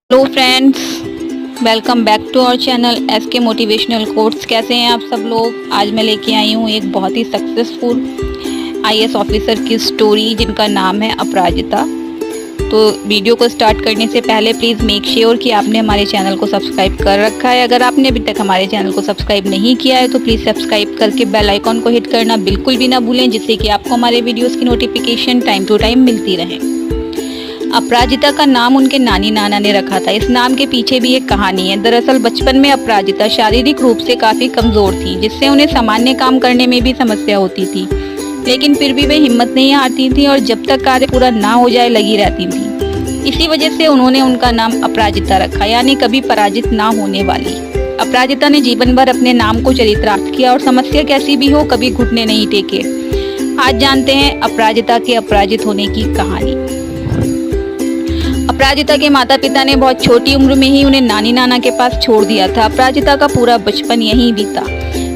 Hello friends, welcome back to our channel SK motivational quotes. कैसे हैं आप सब लोग। आज मैं लेके आई हूँ एक बहुत ही सक्सेसफुल आईएएस ऑफिसर की स्टोरी जिनका नाम है अपराजिता। तो वीडियो को स्टार्ट करने से पहले प्लीज़ मेक श्योर कि आपने हमारे चैनल को सब्सक्राइब कर रखा है। अगर आपने अभी तक हमारे चैनल को सब्सक्राइब नहीं किया है तो प्लीज़ सब्सक्राइब करके बेल आइकॉन को हिट करना बिल्कुल भी ना भूलें, जिससे कि आपको हमारे वीडियोज़ की नोटिफिकेशन टाइम टू टाइम मिलती रहे। अपराजिता का नाम उनके नानी नाना ने रखा था। इस नाम के पीछे भी एक कहानी है। दरअसल बचपन में अपराजिता शारीरिक रूप से काफ़ी कमज़ोर थी, जिससे उन्हें सामान्य काम करने में भी समस्या होती थी। लेकिन फिर भी वे हिम्मत नहीं हारती थी और जब तक कार्य पूरा ना हो जाए लगी रहती थी। इसी वजह से उन्होंने उनका नाम अपराजिता रखा, यानी कभी पराजित ना होने वाली। अपराजिता ने जीवन भर अपने नाम को चरितार्थ किया और समस्या कैसी भी हो कभी घुटने नहीं टेके। आज जानते हैं अपराजिता के अपराजित होने की कहानी। अपराजिता के माता पिता ने बहुत छोटी उम्र में ही उन्हें नानी नाना के पास छोड़ दिया था। अपराजिता का पूरा बचपन यहीं बीता,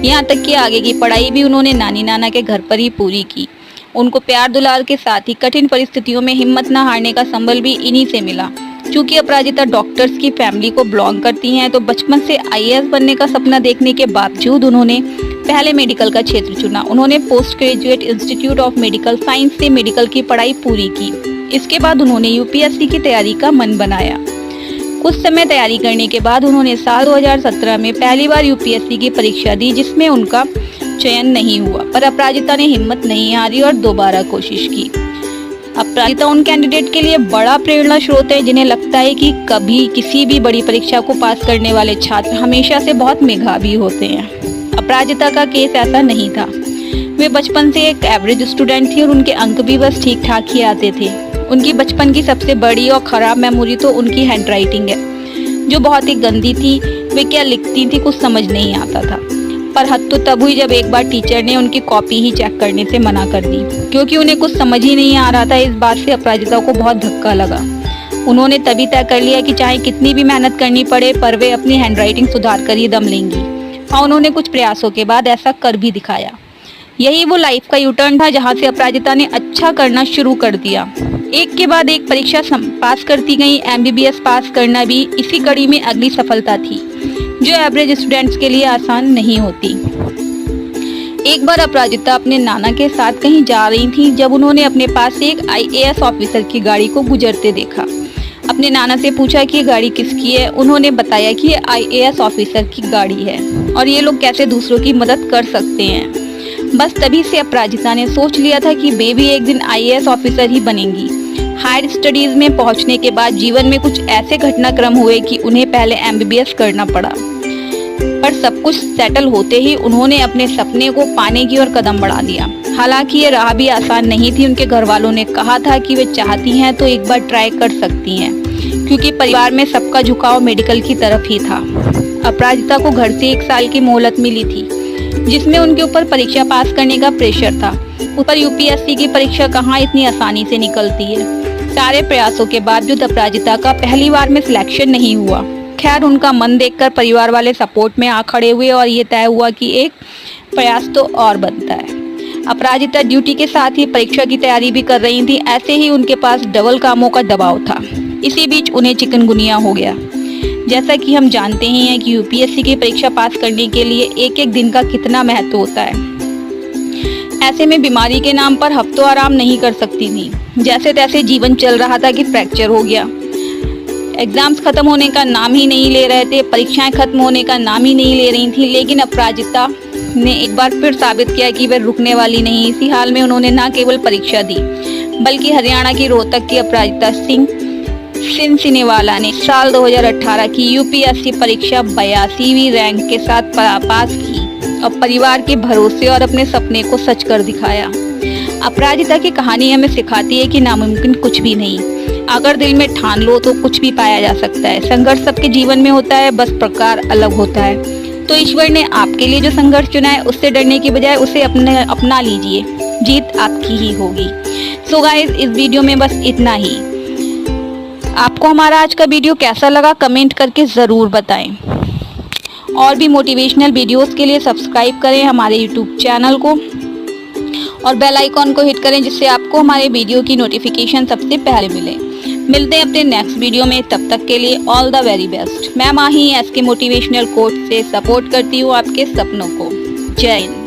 यहाँ तक कि आगे की पढ़ाई भी उन्होंने नानी नाना के घर पर ही पूरी की। उनको प्यार दुलार के साथ ही कठिन परिस्थितियों में हिम्मत न हारने का संबल भी इन्हीं से मिला। चूँकि अपराजिता डॉक्टर्स की फैमिली को बिलोंग करती हैं, तो बचपन से आईएएस बनने का सपना देखने के बावजूद उन्होंने पहले मेडिकल का क्षेत्र चुना। उन्होंने post graduate institute of medical science से मेडिकल की पढ़ाई पूरी की। इसके बाद उन्होंने यूपीएससी की तैयारी का मन बनाया। कुछ समय तैयारी करने के बाद उन्होंने साल 2017 में पहली बार यूपीएससी की परीक्षा दी, जिसमें उनका चयन नहीं हुआ। पर अपराजिता ने हिम्मत नहीं हारी और दोबारा कोशिश की। अपराजिता उन कैंडिडेट के लिए बड़ा प्रेरणा स्रोत है जिन्हें लगता है कि कभी किसी भी बड़ी परीक्षा को पास करने वाले छात्र हमेशा से बहुत मेधावी होते हैं। अपराजिता का केस ऐसा नहीं था। वे बचपन से एक एवरेज स्टूडेंट थी और उनके अंक भी बस ठीक ठाक ही आते थे। उनकी बचपन की सबसे बड़ी और ख़राब मेमोरी तो उनकी हैंडराइटिंग है, जो बहुत ही गंदी थी। वे क्या लिखती थी कुछ समझ नहीं आता था। पर हद तो तब हुई जब एक बार टीचर ने उनकी कॉपी ही चेक करने से मना कर दी, क्योंकि उन्हें कुछ समझ ही नहीं आ रहा था। इस बात से अपराजिता को बहुत धक्का लगा। उन्होंने तभी तय कर लिया कि चाहे कितनी भी मेहनत करनी पड़े, पर वे अपनी हैंडराइटिंग सुधार कर ही दम लेंगी। और उन्होंने कुछ प्रयासों के बाद ऐसा कर भी दिखाया। यही वो लाइफ का यूटर्न था जहाँ से अपराजिता ने अच्छा करना शुरू कर दिया। एक के बाद एक परीक्षा पास करती गई। एमबीबीएस पास करना भी इसी कड़ी में अगली सफलता थी, जो एवरेज स्टूडेंट्स के लिए आसान नहीं होती। एक बार अपराजिता अपने नाना के साथ कहीं जा रही थी, जब उन्होंने अपने पास से एक आईएएस ऑफिसर की गाड़ी को गुजरते देखा। अपने नाना से पूछा कि ये गाड़ी किसकी है। उन्होंने बताया कि ये आईएएस ऑफिसर की गाड़ी है और ये लोग कैसे दूसरों की मदद कर सकते हैं। बस तभी से अपराजिता ने सोच लिया था कि वे भी एक दिन आईएएस ऑफिसर ही बनेंगी। हायर स्टडीज में पहुंचने के बाद जीवन में कुछ ऐसे घटनाक्रम हुए कि उन्हें पहले एमबीबीएस करना पड़ा। पर सब कुछ सेटल होते ही उन्होंने अपने सपने को पाने की ओर कदम बढ़ा दिया। हालांकि ये राह भी आसान नहीं थी। उनके घर वालों ने कहा था कि वे चाहती हैं तो एक बार ट्राई कर सकती हैं, क्योंकि परिवार में सबका झुकाव मेडिकल की तरफ ही था। अपराजिता को घर से 1 साल की मोहलत मिली थी, जिसमें उनके ऊपर परीक्षा पास करने का प्रेशर था। ऊपर यूपीएससी की परीक्षा कहाँ इतनी आसानी से निकलती है। सारे प्रयासों के बावजूद अपराजिता का पहली बार में सिलेक्शन नहीं हुआ। खैर, उनका मन देखकर परिवार वाले सपोर्ट में आ खड़े हुए और ये तय हुआ कि एक प्रयास तो और बनता है। अपराजिता ड्यूटी के साथ ही परीक्षा की तैयारी भी कर रही थी। ऐसे ही उनके पास डबल कामों का दबाव था। इसी बीच उन्हें चिकनगुनिया हो गया। जैसा कि हम जानते ही हैं कि यूपीएससी की परीक्षा पास करने के लिए एक एक दिन का कितना महत्व होता है। ऐसे में बीमारी के नाम पर हफ्तों आराम नहीं कर सकती थी। जैसे तैसे जीवन चल रहा था कि फ्रैक्चर हो गया। एग्जाम्स खत्म होने का नाम ही नहीं ले रहे थे, परीक्षाएं खत्म होने का नाम ही नहीं ले रही थी। लेकिन अपराजिता ने एक बार फिर साबित किया कि वह रुकने वाली नहीं। इसी हाल में उन्होंने न केवल परीक्षा दी, बल्कि हरियाणा की रोहतक की अपराजिता सिंह सिनसिनेवाला ने साल 2018 की यूपीएससी परीक्षा 82वीं रैंक के साथ पास की और परिवार के भरोसे और अपने सपने को सच कर दिखाया। अपराजिता की कहानी हमें सिखाती है कि नामुमकिन कुछ भी नहीं। अगर दिल में ठान लो तो कुछ भी पाया जा सकता है। संघर्ष सबके जीवन में होता है, बस प्रकार अलग होता है। तो ईश्वर ने आपके लिए जो संघर्ष चुना है, उससे डरने की बजाय उसे अपना लीजिए। जीत आपकी ही होगी। सो गाइस, इस वीडियो में बस इतना ही। आपको हमारा आज का वीडियो कैसा लगा कमेंट करके ज़रूर बताएं। और भी मोटिवेशनल वीडियोस के लिए सब्सक्राइब करें हमारे यूट्यूब चैनल को और बेल आइकॉन को हिट करें, जिससे आपको हमारे वीडियो की नोटिफिकेशन सबसे पहले मिले। मिलते हैं अपने नेक्स्ट वीडियो में, तब तक के लिए ऑल द वेरी बेस्ट। मैं माही SK मोटिवेशनल कोच से सपोर्ट करती हूँ आपके सपनों को। जय हिंद।